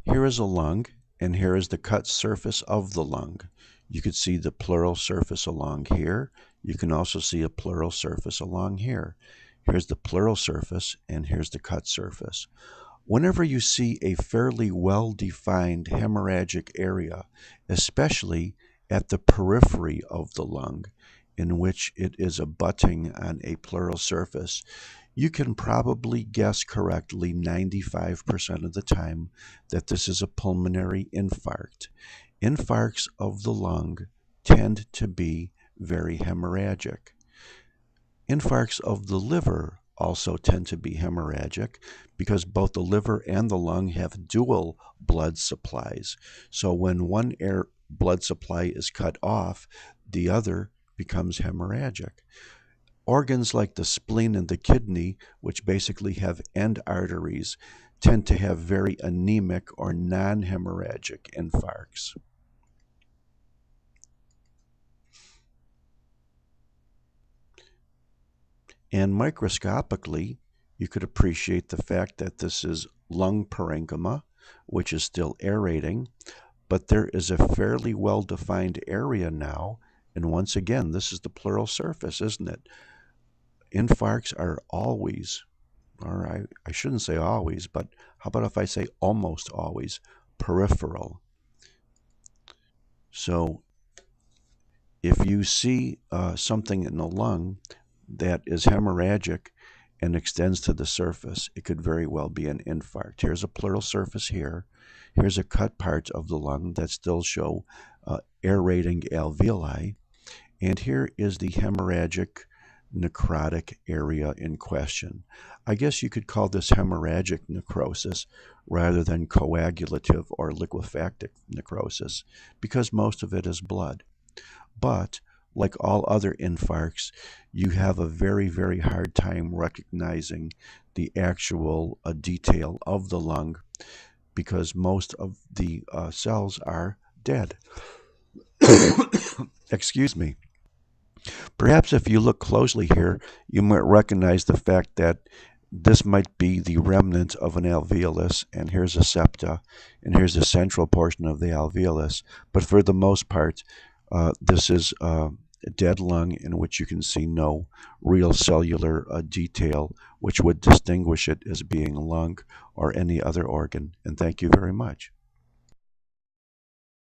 Here is a lung, and here is the cut surface of the lung. You could see the pleural surface along here. You can also see a pleural surface along here. Here's the pleural surface, and here's the cut surface. Whenever you see a fairly well-defined hemorrhagic area, especially at the periphery of the lung, in which it is abutting on a pleural surface, you can probably guess correctly 95% of the time that this is a pulmonary infarct. Infarcts of the lung tend to be very hemorrhagic. Infarcts of the liver also tend to be hemorrhagic because both the liver and the lung have dual blood supplies. So when one blood supply is cut off, the other becomes hemorrhagic. Organs like the spleen and the kidney, which basically have end arteries, tend to have very anemic or non-hemorrhagic infarcts. And microscopically, you could appreciate the fact that this is lung parenchyma, which is still aerating, but there is a fairly well-defined area now, and once again, this is the pleural surface, isn't it? Infarcts are always, or I shouldn't say always, but how about if I say almost always, peripheral. So if you see something in the lung that is hemorrhagic and extends to the surface, it could very well be an infarct. Here's a pleural surface here. Here's a cut part of the lung that still show aerating alveoli. And here is the hemorrhagic necrotic area in question. I guess you could call this hemorrhagic necrosis rather than coagulative or liquefactic necrosis because most of it is blood. But like all other infarcts, you have a very, very hard time recognizing the actual detail of the lung because most of the cells are dead. Excuse me. Perhaps if you look closely here, you might recognize the fact that this might be the remnant of an alveolus, and here's a septa, and here's the central portion of the alveolus. But for the most part, this is a dead lung in which you can see no real cellular detail, which would distinguish it as being lung or any other organ. And thank you very much.